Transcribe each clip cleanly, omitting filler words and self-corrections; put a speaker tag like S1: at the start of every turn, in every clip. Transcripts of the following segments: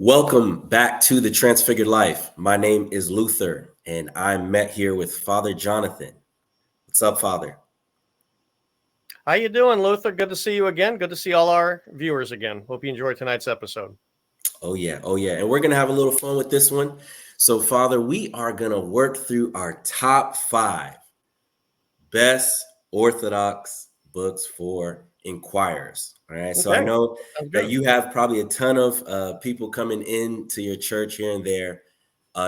S1: Welcome back to the Transfigured Life. My name is Luther, and I'm met here with Father Jonathan. What's up, Father?
S2: How you doing, Luther? Good to see you again. Good to see all our viewers again. Hope you enjoyed tonight's episode.
S1: Oh, yeah. And we're going to have a little fun with this one. So, Father, we are going to work through our top 5 best Orthodox books for Inquirers. All right. So I
S2: Okay.
S1: know
S2: Sounds
S1: that
S2: good.
S1: you have probably a ton of people coming in to your church here and there.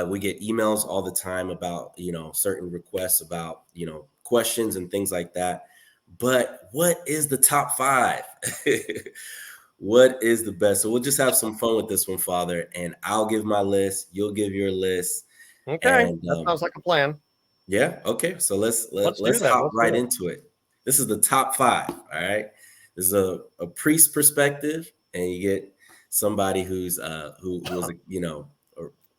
S1: We get emails all the time about, certain requests about, questions and things like that. But what is the top 5? What is the best? So we'll just have some fun with this one, Father. And I'll give my list. You'll give your list.
S2: Okay.
S1: And
S2: That sounds like a plan.
S1: yeah. Okay. So let's
S2: do that.
S1: hop
S2: Let's
S1: right
S2: do it.
S1: into it. This is the top 5. All right. This is a priest perspective, and you get somebody who's who was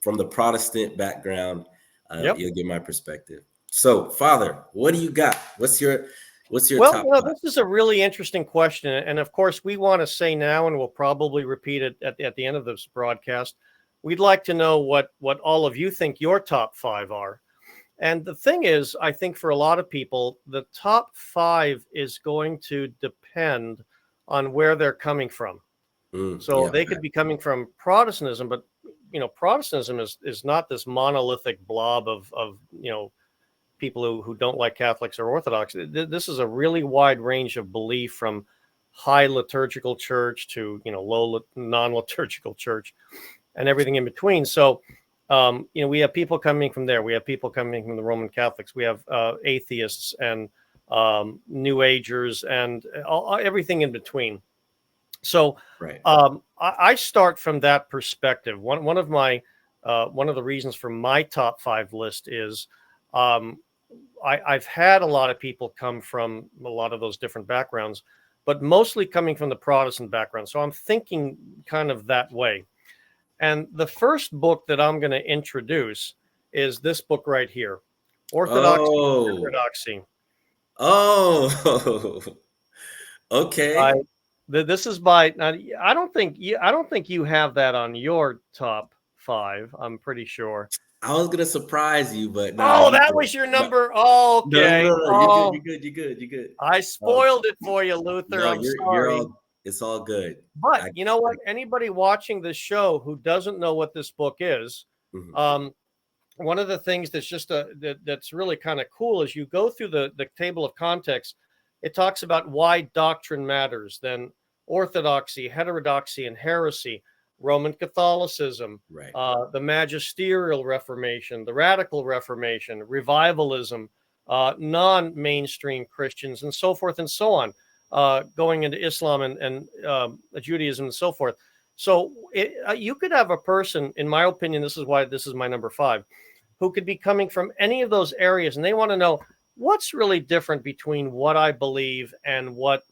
S1: from the Protestant background.
S2: Yep.
S1: You'll get my perspective. So, Father, what do you got? What's your
S2: Well,
S1: top 5?
S2: this is a really interesting question. And of course, we want to say now, and we'll probably repeat it at the end of this broadcast, we'd like to know what all of you think your top 5 are. And the thing is, I think for a lot of people, the top 5 is going to depend on where they're coming from. So they could be coming from Protestantism, but Protestantism is not this monolithic blob of people who don't like Catholics or Orthodox. This is a really wide range of belief, from high liturgical church to low non-liturgical church, and everything in between. So we have people coming from there. We have people coming from the Roman Catholics. We have atheists and New Agers and everything in between. So
S1: Right.
S2: I start from that perspective. One of the reasons for my top 5 list is I've had a lot of people come from a lot of those different backgrounds, but mostly coming from the Protestant background. So I'm thinking kind of that way. And the first book that I'm going to introduce is this book right here, Orthodoxy and Heterodoxy.
S1: Oh, okay.
S2: This is by. I don't think you have that on your top 5. I'm pretty sure.
S1: I was gonna surprise you, but
S2: Oh, that was your number. Oh, okay.
S1: No. You're good.
S2: I spoiled it for you, Luther.
S1: No,
S2: I'm sorry.
S1: it's all good.
S2: But you know what? Anybody watching this show who doesn't know what this book is, one of the things that's really kind of cool is you go through the table of context. It talks about why doctrine matters, then orthodoxy, heterodoxy, and heresy, Roman Catholicism,
S1: right.
S2: The Magisterial Reformation, the Radical Reformation, Revivalism, non-mainstream Christians, and so forth and so on, going into Islam and Judaism and so forth. So you could have a person, in my opinion, this is why this is my number 5, who could be coming from any of those areas, and they want to know what's really different between what I believe and what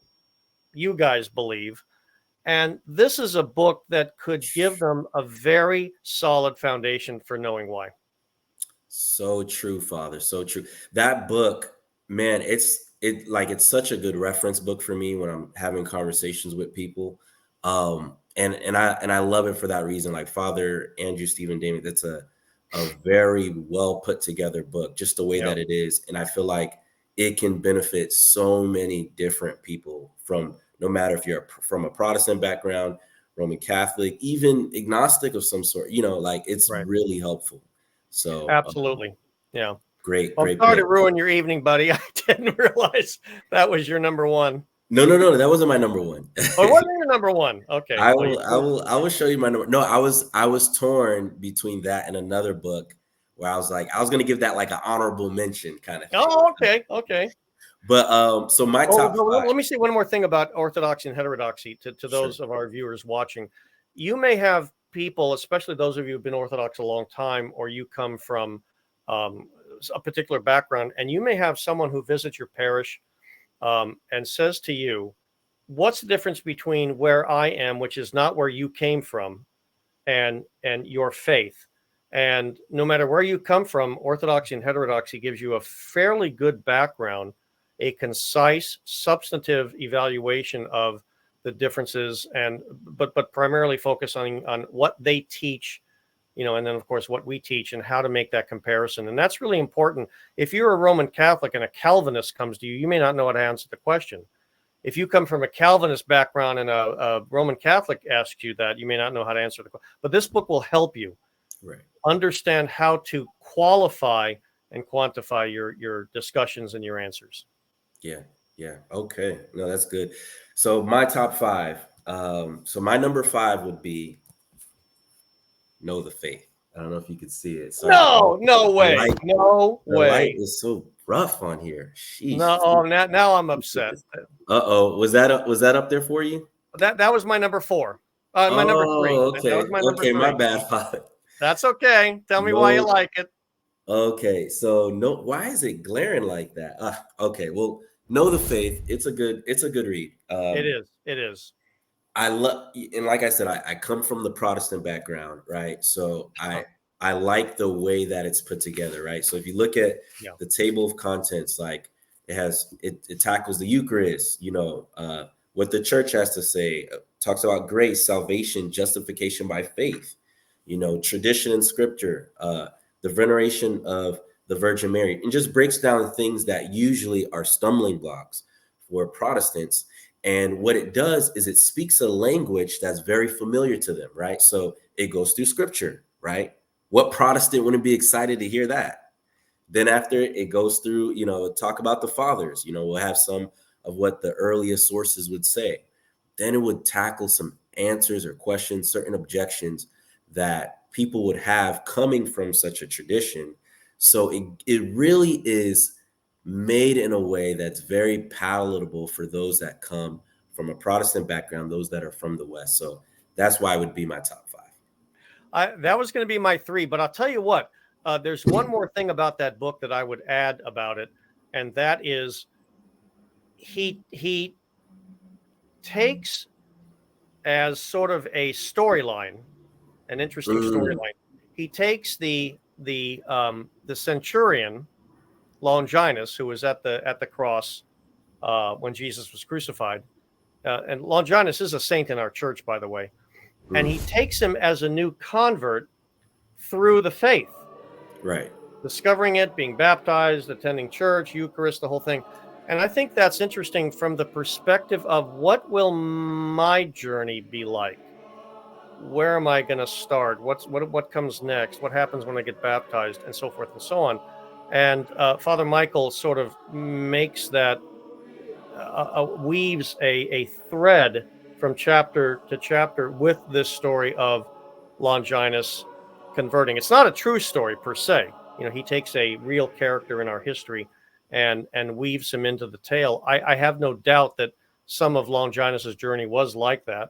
S2: you guys believe. And this is a book that could give them a very solid foundation for knowing why.
S1: So true, Father. So true. That book, man, it's such a good reference book for me when I'm having conversations with people. And I love it for that reason. Like Father Andrew Stephen Damon, that's a very well put together book, just the way that it is. And I feel like it can benefit so many different people, from no matter if you're from a Protestant background, Roman Catholic, even agnostic of some sort, it's really helpful. So
S2: absolutely. Yeah.
S1: Great.
S2: Sorry to ruin your evening, buddy. I didn't realize that was your number 1.
S1: No, that wasn't my number 1.
S2: Oh, wasn't your number 1? Okay.
S1: I will show you my number. No, I was torn between that and another book where I was going to give that like an honorable mention kind of thing.
S2: Oh, okay.
S1: But so my top 5.
S2: Let me say one more thing about orthodoxy and heterodoxy to those of our viewers watching. You may have people, especially those of you who've been Orthodox a long time, or you come from a particular background, and you may have someone who visits your parish and says to you, what's the difference between where I am, which is not where you came from, and your faith? And no matter where you come from, Orthodoxy and heterodoxy gives you a fairly good background, a concise, substantive evaluation of the differences, but primarily focus on what they teach, and then of course what we teach and how to make that comparison. And that's really important. If you're a Roman Catholic and a Calvinist comes to you, you may not know how to answer the question. If you come from a Calvinist background and a Roman Catholic asks you that, you may not know how to answer the question. But this book will help you understand how to qualify and quantify your discussions and your answers.
S1: Yeah. Okay. No, that's good. So my top 5. So my number 5 would be Know the Faith. I don't know if you could see it. Sorry.
S2: No way. No way.
S1: The light is so rough on here. Sheesh.
S2: No, now I'm upset.
S1: Was that up there for you?
S2: That was my number 4. My number 3.
S1: Okay.
S2: That was my number 3.
S1: My bad, Father.
S2: That's okay. Tell me why you like it.
S1: Okay. So why is it glaring like that? Okay. Well, Know the Faith. It's a good read.
S2: It is.
S1: I love, and like I said, I come from the Protestant background, right? So I like the way that it's put together, right? So if you look at the table of contents, like it tackles the Eucharist, what the church has to say, talks about grace, salvation, justification by faith, tradition and scripture, the veneration of the Virgin Mary, and just breaks down things that usually are stumbling blocks for Protestants. And what it does is it speaks a language that's very familiar to them, right? So it goes through scripture, right? What Protestant wouldn't be excited to hear that? Then after it goes through, talk about the fathers, we'll have some of what the earliest sources would say. Then it would tackle some answers or questions, certain objections that people would have coming from such a tradition. So it really is made in a way that's very palatable for those that come from a Protestant background, those that are from the West. So that's why it would be my top 5.
S2: That was going to be my 3, but I'll tell you what, there's one more thing about that book that I would add about it. And that is he takes as sort of a storyline, an interesting storyline. He takes the centurion Longinus, who was at the cross when Jesus was crucified, and Longinus is a saint in our church, by the way, and he takes him as a new convert through the faith,
S1: right?
S2: Discovering it, being baptized, attending church, Eucharist, the whole thing. And I think that's interesting from the perspective of what will my journey be like? Where am I going to start? What comes next? What happens when I get baptized, and so forth and so on. And Father Michael sort of makes that, weaves a thread from chapter to chapter with this story of Longinus converting. It's not a true story per se. He takes a real character in our history and weaves him into the tale. I have no doubt that some of Longinus's journey was like that,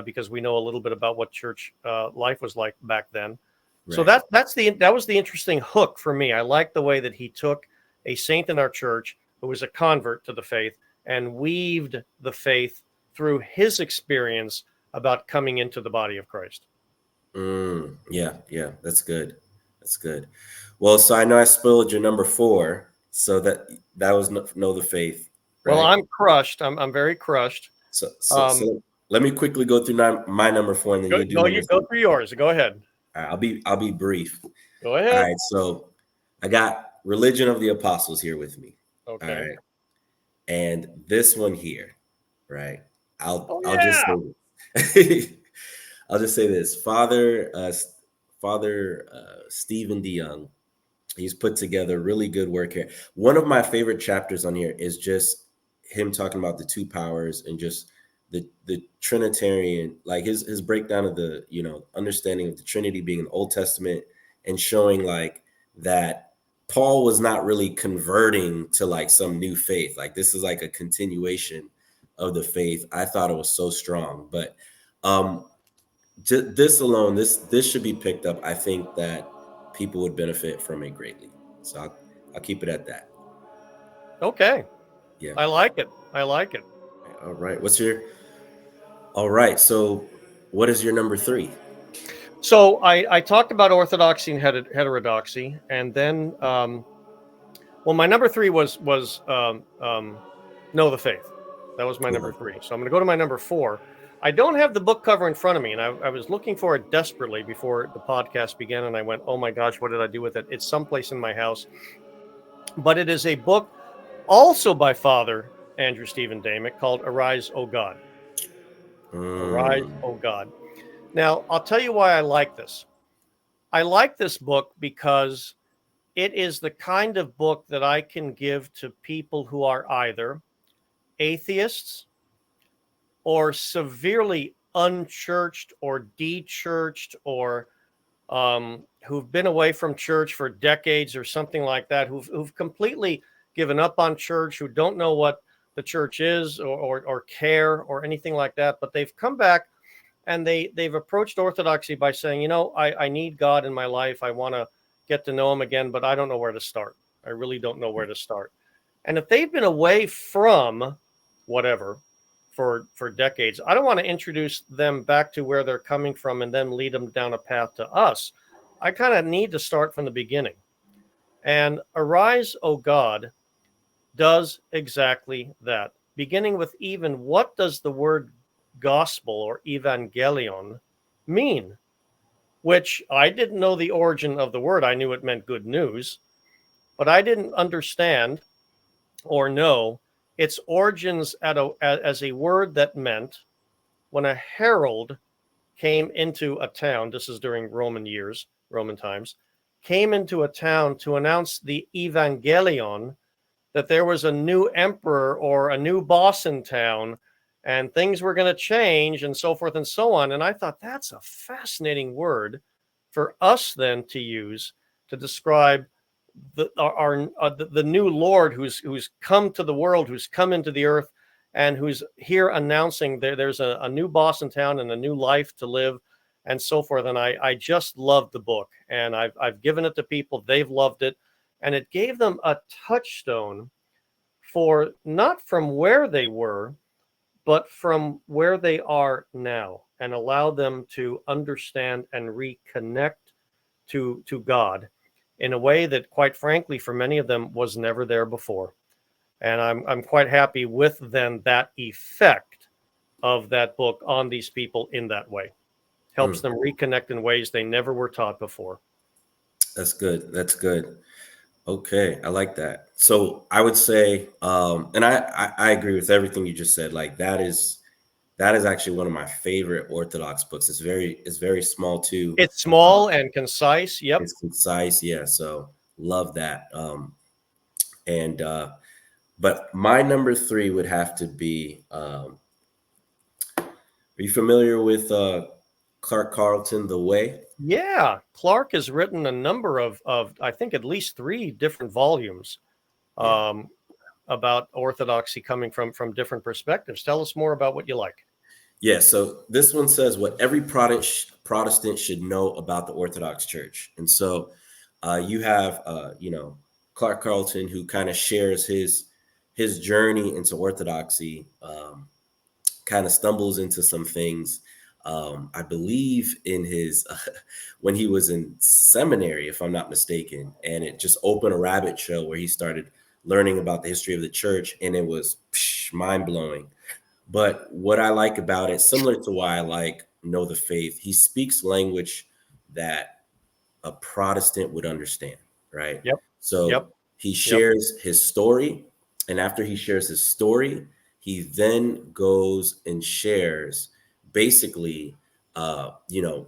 S2: because we know a little bit about what church life was like back then. Right. So that was the interesting hook for me. I like the way that he took a saint in our church who was a convert to the faith and weaved the faith through his experience about coming into the body of Christ.
S1: Yeah, that's good. Well, so I know I spoiled your number 4, so that was Know the Faith.
S2: Right? Well, I'm crushed. I'm very crushed.
S1: So let me quickly go through my number 4, and then
S2: you go through yours. Go ahead.
S1: All right, I'll be brief.
S2: Go ahead.
S1: All right, so I got Religion of the Apostles here with me.
S2: Okay.
S1: All right. And this one here, right? I'll just say this. Father Stephen DeYoung, he's put together really good work here. One of my favorite chapters on here is just him talking about the two powers and just the Trinitarian, like his breakdown of the, understanding of the Trinity being in the Old Testament, and showing like that Paul was not really converting to like some new faith. Like this is like a continuation of the faith. I thought it was so strong, but this alone, this should be picked up. I think that people would benefit from it greatly. So I'll keep it at that.
S2: Okay.
S1: Yeah.
S2: I like it.
S1: All right. All right. So what is your number 3?
S2: So I talked about orthodoxy and heterodoxy, and then, my number 3 was Know the Faith. That was my number 3. So I'm going to go to my number 4. I don't have the book cover in front of me, and I was looking for it desperately before the podcast began, and I went, oh my gosh, what did I do with it? It's someplace in my house. But it is a book also by Father Andrew Stephen Damick called Arise, O God. Arise, O God. Now, I'll tell you why I like this. I like this book because it is the kind of book that I can give to people who are either atheists or severely unchurched or de-churched, or who've been away from church for decades or something like that, who've completely given up on church, who don't know what the church is or care or anything like that, but they've come back and they've approached Orthodoxy by saying, you know, I need God in my life. I want to get to know him again, but I don't know where to start. I really don't know where to start. And if they've been away from whatever for decades, I don't want to introduce them back to where they're coming from and then lead them down a path to us. I kind of need to start from the beginning. And Arise, O God does exactly that, beginning with even what does the word gospel or evangelion mean, which I didn't know the origin of the word. I knew it meant good news, but I didn't understand or know its origins as a word that meant when a herald came into a town, this is during Roman times, came into a town to announce the evangelion, that there was a new emperor or a new boss in town and things were going to change and so forth and so on. And I thought that's a fascinating word for us then to use to describe the new Lord who's come to the world, who's come into the earth, and who's here announcing there's a new boss in town and a new life to live and so forth. And I just loved the book, and I've given it to people. They've loved it. And it gave them a touchstone for not from where they were, but from where they are now, and allow them to understand and reconnect to God in a way that, quite frankly, for many of them was never there before. And I'm quite happy with then that effect of that book on these people in that way. Helps them reconnect in ways they never were taught before.
S1: That's good. That's good. Okay, I like that. So I would say, and I agree with everything you just said. Like that is actually one of my favorite Orthodox books. It's very small too.
S2: It's small and concise. Yep.
S1: It's concise. Yeah. So love that. And but my number 3 would have to be. Are you familiar with Carlton, The Way?
S2: Yeah, Clark has written a number of I think at least 3 different volumes about Orthodoxy coming from different perspectives. Tell us more about what you like.
S1: Yeah, so this one says what every Protestant should know about the Orthodox Church. And so you have, Clark Carlton, who kind of shares his journey into Orthodoxy, kind of stumbles into some things. I believe in his when he was in seminary, if I'm not mistaken, and it just opened a rabbit trail where he started learning about the history of the church, and it was mind blowing. But what I like about it, similar to why I like Know the Faith, he speaks language that a Protestant would understand, right?
S2: Yep.
S1: So he shares his story, and after he shares his story, he then goes and shares basically,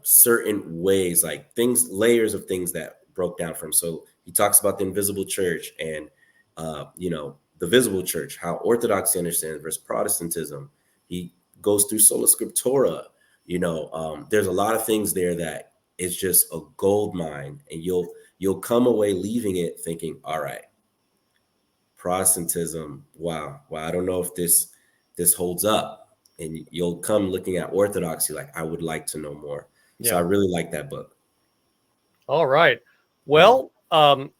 S1: certain ways, like layers of things that broke down for him. So he talks about the invisible church and, the visible church, how Orthodoxy understands versus Protestantism. He goes through sola scriptura. There's a lot of things there that is just a gold mine, and you'll come away leaving it thinking, all right, Protestantism, wow, I don't know if this holds up. And you'll come looking at Orthodoxy like, I would like to know more. So I really like that book.
S2: All right. Well,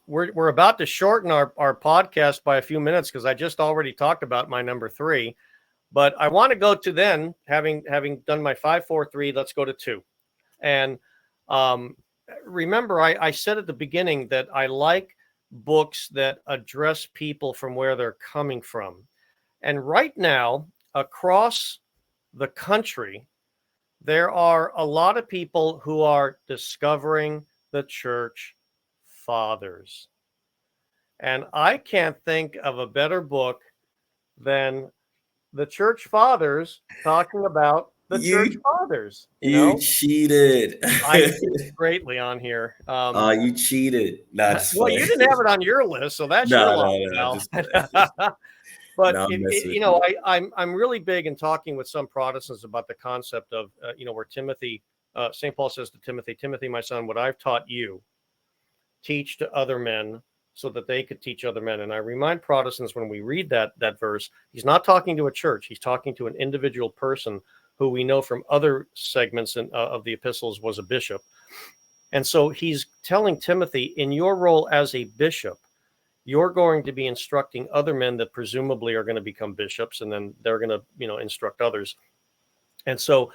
S2: we're about to shorten our podcast by a few minutes because I just already talked about my number 3. But I want to go to then, having done my 5, 4, 3, let's go to 2. And remember, I said at the beginning that I like books that address people from where they're coming from. And right now, across the country, there are a lot of people who are discovering the church fathers. And I can't think of a better book than the church fathers talking about the church
S1: You
S2: fathers.
S1: you cheated.
S2: I cheated greatly on here.
S1: You cheated. That's
S2: Well,
S1: funny.
S2: you didn't have it on your list, so that's your
S1: No,
S2: loss,
S1: no, no.
S2: pal.
S1: Just
S2: But
S1: no, I'm messing with
S2: I'm really big in talking with some Protestants about the concept of where Timothy, St. Paul says to Timothy, Timothy, my son, what I've taught you, teach to other men, so that they could teach other men. And I remind Protestants when we read that verse, he's not talking to a church; he's talking to an individual person who we know from other segments of the epistles was a bishop. And so he's telling Timothy, in your role as a bishop, you're going to be instructing other men that presumably are going to become bishops, and then they're going to, instruct others. And so,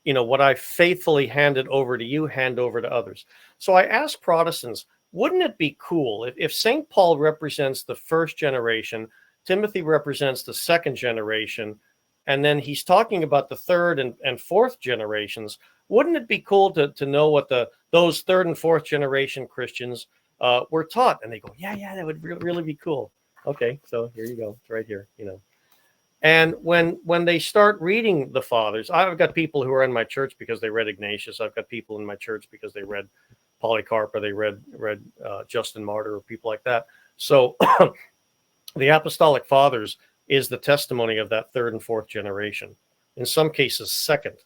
S2: what I faithfully handed over to you, hand over to others. So I ask Protestants, wouldn't it be cool if St. Paul represents the first generation, Timothy represents the second generation, and then he's talking about the third and fourth generations? Wouldn't it be cool to know what those third and fourth generation Christians were taught? And they go, yeah, that would really be cool. Okay, so here you go. It's right here, And when they start reading the fathers, I've got people who are in my church because they read Ignatius. I've got people in my church because they read Polycarp, or they read Justin Martyr, or people like that. So the Apostolic Fathers is the testimony of that third and fourth generation. In some cases, second.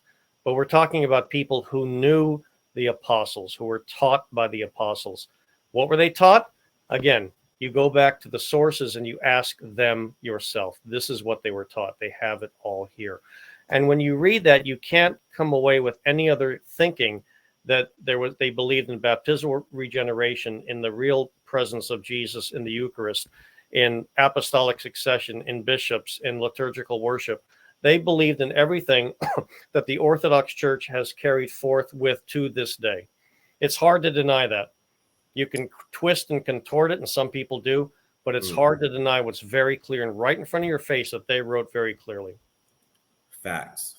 S2: But we're talking about people who knew the apostles, who were taught by the apostles. What were they taught? Again, you go back to the sources and you ask them yourself. This is what they were taught. They have it all here. And when you read that, you can't come away with any other thinking that they believed in baptismal regeneration, in the real presence of Jesus in the Eucharist, in apostolic succession, in bishops, in liturgical worship. They believed in everything that the Orthodox Church has carried forth to this day. It's hard to deny that. You can twist and contort it, and some people do, but it's hard to deny what's very clear and right in front of your face that they wrote very clearly.
S1: Facts.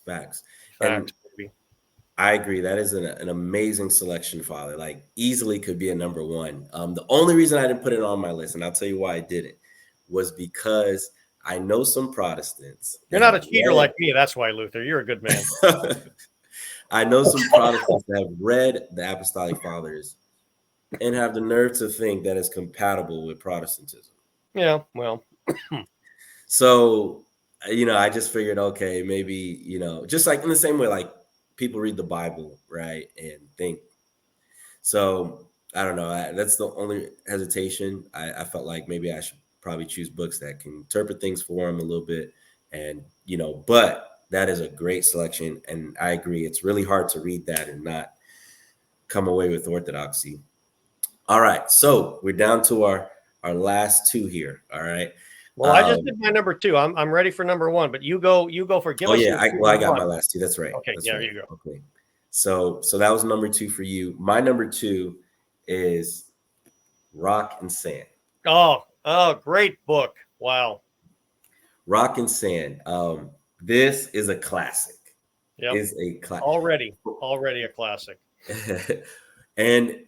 S2: And
S1: Baby. I agree. That is an amazing selection, Father. Like, easily could be a number one. The only reason I didn't put it on my list, and I'll tell you why I didn't, was because I know some Protestants.
S2: You're not a cheater like me. That's why, Luther. You're a good man.
S1: I know some Protestants that have read the Apostolic Fathers and have the nerve to think that it's compatible with Protestantism.
S2: Yeah, well.
S1: So, I just figured, okay, maybe, just like in the same way, like people read the Bible, right, and think. So, I don't know. That's the only hesitation. I felt like maybe I should probably choose books that can interpret things for them a little bit. And, but that is a great selection. And I agree. It's really hard to read that and not come away with orthodoxy. All right. So we're down to our last two here. All right.
S2: Well, I just did my number two. I'm ready for number one, but you go for give us.
S1: Yeah. I got my last two. That's right.
S2: Okay.
S1: That's
S2: There
S1: right.
S2: you go.
S1: Okay. So that was number two for you. My number two is Rock and Sand.
S2: Oh, great book. Wow.
S1: Rock and Sand. This is a classic.
S2: Yep.
S1: Is a classic.
S2: Already a classic.
S1: And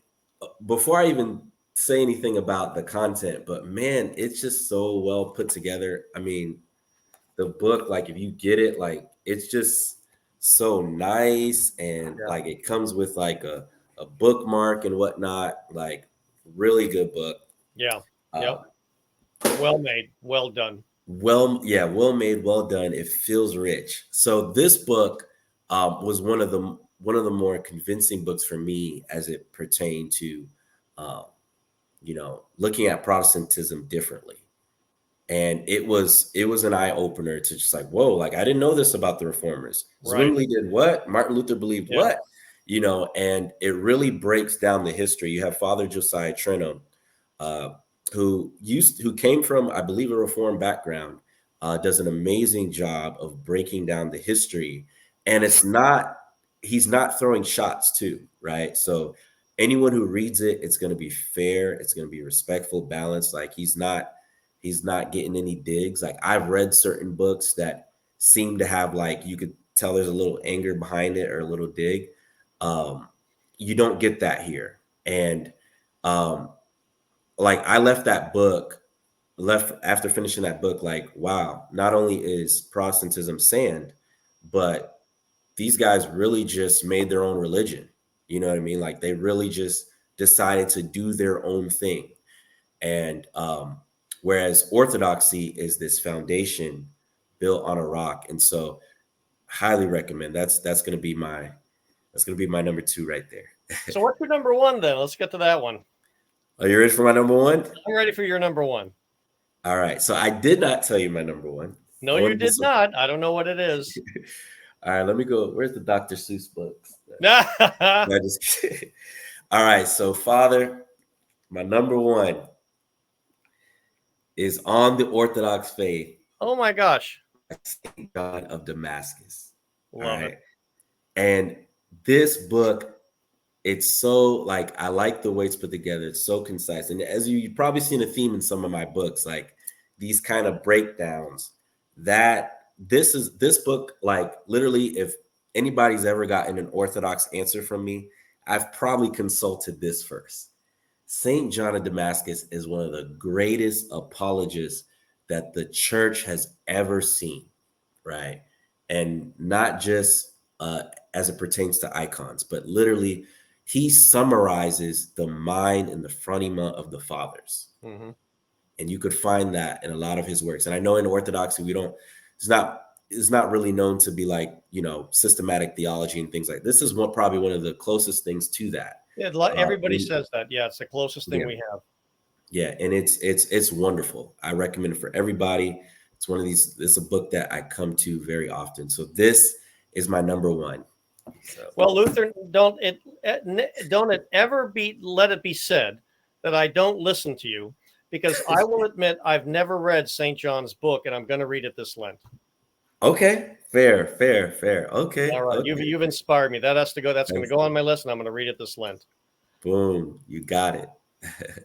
S1: before I even say anything about the content, but man, it's just so well put together. I mean, the book, like, if you get it, like, it's just so nice, and like it comes with like a bookmark and whatnot. Like, really good book.
S2: Yeah. Yep. Well made. Well done.
S1: Well made, well done. It feels rich. So this book was one of the more convincing books for me as it pertained to looking at Protestantism differently. And it was an eye opener to just like, whoa, like, I didn't know this about the Reformers. Zwingli did what? Martin Luther believed what? And it really breaks down the history. You have Father Josiah Trenholm, who came from, I believe, a Reformed background, does an amazing job of breaking down the history. And he's not throwing shots too, right? So anyone who reads it, it's going to be fair. It's going to be respectful, balanced. Like, he's not getting any digs. Like, I've read certain books that seem to have, like, you could tell there's a little anger behind it or a little dig. You don't get that here. And like, I left after finishing that book, like, wow, not only is Protestantism sand, but these guys really just made their own religion. You know what I mean? Like, they really just decided to do their own thing. And whereas Orthodoxy is this foundation built on a rock. And so highly recommend. That's gonna be my number 2 right there.
S2: So what's your number 1 then? Let's get to that one.
S1: Are you ready for my number 1?
S2: I'm ready for your number 1.
S1: All right. So I did not tell you my number 1.
S2: No, you did not. I don't know what it is.
S1: All right, let me go. Where's the Dr. Seuss books?
S2: No,
S1: just kidding. All right, so Father, my number 1 is on the Orthodox faith.
S2: Oh my gosh.
S1: Saint John of Damascus.
S2: Love it.
S1: And this book, it's so, like, I like the way it's put together. It's so concise. And as you've probably seen a theme in some of my books, like these kind of breakdowns, that this book, like, literally, if anybody's ever gotten an Orthodox answer from me, I've probably consulted this first. St. John of Damascus is one of the greatest apologists that the church has ever seen, right? And not just as it pertains to icons, but literally, he summarizes the mind and the phronema of the fathers. Mm-hmm. And you could find that in a lot of his works. And I know in Orthodoxy, it's not really known to be, like, systematic theology and things like this. Is probably one of the closest things to that.
S2: Yeah, everybody says that. Yeah, it's the closest thing we have.
S1: Yeah, and it's wonderful. I recommend it for everybody. It's one of these. It's a book that I come to very often. So this is my number 1. So.
S2: Well, Luther, don't it ever let it be said that I don't listen to you, because I will admit I've never read St. John's book, and I'm going to read it this Lent.
S1: Okay, fair. Okay,
S2: all right.
S1: Okay.
S2: You've inspired me. That's going to go on my list, and I'm going to read it this Lent.
S1: Boom, you got it.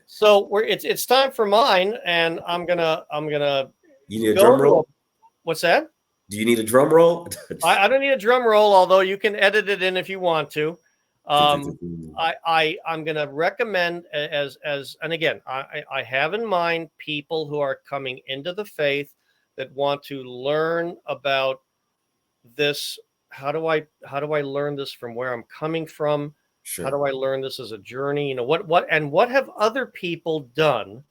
S2: So it's time for mine, and I'm gonna.
S1: You need a drum roll?
S2: What's that?
S1: Do you need a drum roll?
S2: I don't need a drum roll, although you can edit it in if you want to. I'm going to recommend and again, I have in mind people who are coming into the faith that want to learn about this. How do I learn this from where I'm coming from? Sure. How do I learn this as a journey? What have other people done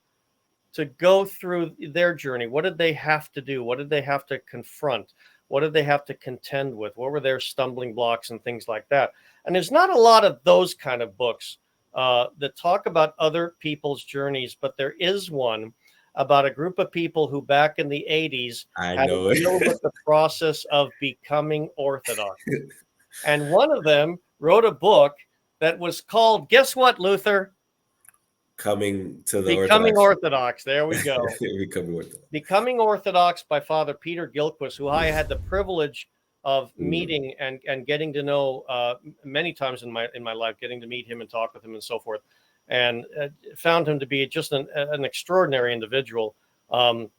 S2: to go through their journey? What did they have to do? What did they have to confront? What did they have to contend with? What were their stumbling blocks and things like that? And there's not a lot of those kind of books that talk about other people's journeys, but there is one about a group of people who back in the 80s had to deal with the process of becoming Orthodox. And one of them wrote a book that was called, guess what, Luther?
S1: Becoming
S2: Orthodox. There we go.
S1: Becoming
S2: Orthodox by Father Peter Gilquist, who I had the privilege of meeting and getting to know many times in my life, getting to meet him and talk with him and so forth, and found him to be just an extraordinary individual and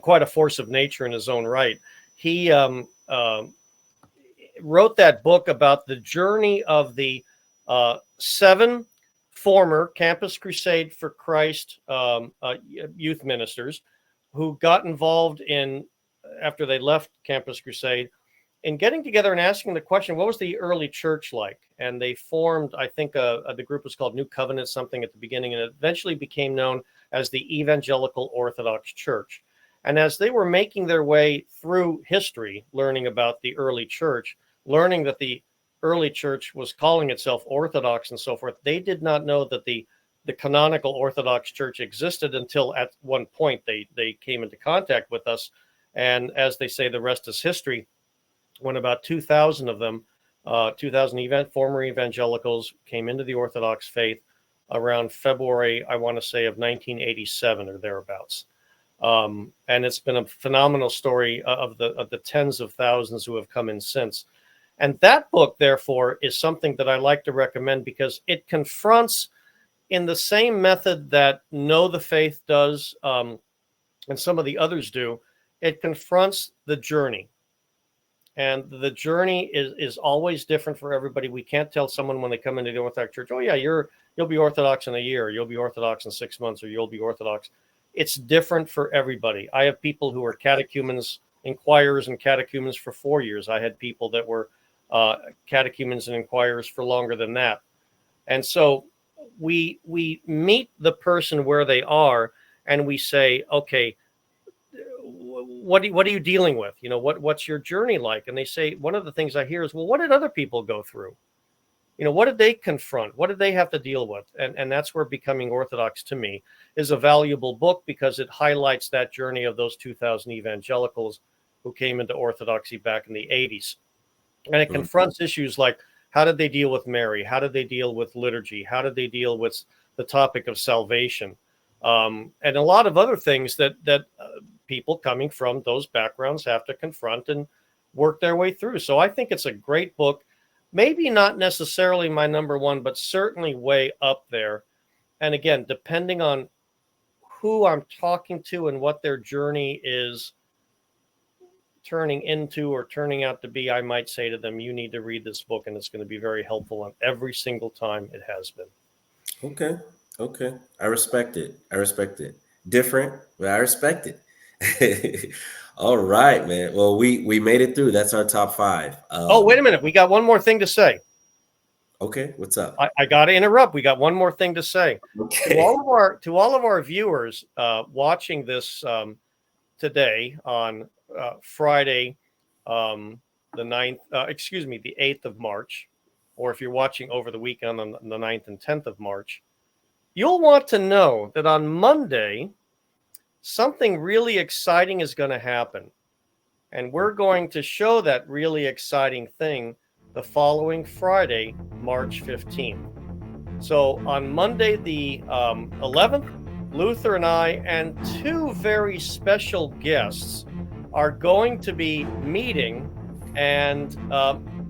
S2: quite a force of nature in his own right. He wrote that book about the journey of the 7 former Campus Crusade for Christ youth ministers who got involved in, after they left Campus Crusade, in getting together and asking the question, what was the early church like? And they formed, I think the group was called New Covenant something at the beginning, and it eventually became known as the Evangelical Orthodox Church. And as they were making their way through history, learning about the early church, learning that the early church was calling itself Orthodox and so forth, they did not know that the canonical Orthodox Church existed until at one point they came into contact with us. And as they say, the rest is history, when about 2,000 of them, 2,000 former evangelicals came into the Orthodox faith around February, I want to say, of 1987 or thereabouts. And it's been a phenomenal story of the tens of thousands who have come in since. And that book, therefore, is something that I like to recommend because it confronts, in the same method that Know the Faith does, and some of the others do, it confronts the journey. And the journey is always different for everybody. We can't tell someone when they come into the Orthodox Church, oh yeah, you'll be Orthodox in a year, you'll be Orthodox in 6 months, or you'll be Orthodox. It's different for everybody. I have people who are catechumens, inquirers, and catechumens for 4 years. I had people that were catechumens and inquirers for longer than that. And so we meet the person where they are, and we say, okay, what are you dealing with? You know, what's your journey like? And they say, one of the things I hear is, well, what did other people go through? You know, what did they confront? What did they have to deal with? And that's where Becoming Orthodox, to me, is a valuable book, because it highlights that journey of those 2,000 evangelicals who came into Orthodoxy back in the 80s. And it confronts issues like, how did they deal with Mary? How did they deal with liturgy? How did they deal with the topic of salvation? And a lot of other things that people coming from those backgrounds have to confront and work their way through. So I think it's a great book. Maybe not necessarily my number one, but certainly way up there. And again, depending on who I'm talking to and what their journey is turning into or turning out to be, I might say to them, you need to read this book, and it's going to be very helpful on every single time it has been.
S1: Okay. Okay. I respect it. I respect it. Different, but I respect it. All right, man. Well, we made it through. That's our top 5.
S2: Oh, wait a minute. We got one more thing to say.
S1: Okay. What's up?
S2: I got to interrupt. We got one more thing to say.
S1: Okay.
S2: To all of our viewers watching this today on Friday, the 9th, the 8th of March, or if you're watching over the weekend on the 9th and 10th of March, you'll want to know that on Monday, something really exciting is going to happen. And we're going to show that really exciting thing the following Friday, March 15th. So on Monday, the 11th, Luther and I and 2 very special guests are going to be meeting and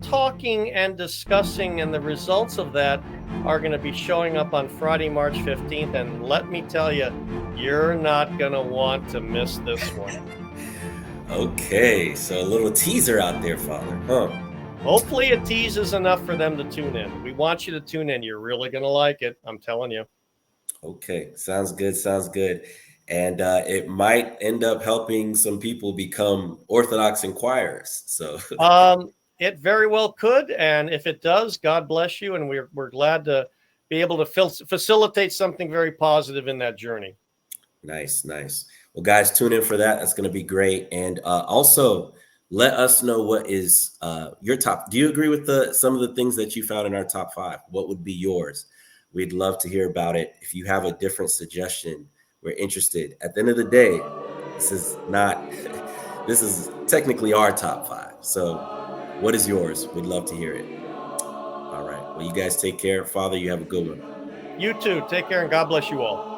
S2: talking and discussing, and the results of that are going to be showing up on Friday, March 15th. And let me tell you, you're not going to want to miss this one.
S1: Okay, so a little teaser out there, Father, huh?
S2: Hopefully a tease is enough for them to tune in. We want you to tune in. You're really going to like it. I'm telling you.
S1: Okay, sounds good. Sounds good. And it might end up helping some people become Orthodox inquirers. So
S2: it very well could. And if it does, God bless you. And we're glad to be able to facilitate something very positive in that journey.
S1: Nice, nice. Well, guys, tune in for that. That's going to be great. And also, let us know what is your top. Do you agree with some of the things that you found in our top 5? What would be yours? We'd love to hear about it. If you have a different suggestion, we're interested. At the end of the day, this is not, this is technically our top 5. So what is yours? We'd love to hear it. All right. Well, you guys take care. Father, you have a good one.
S2: You too. Take care, and God bless you all.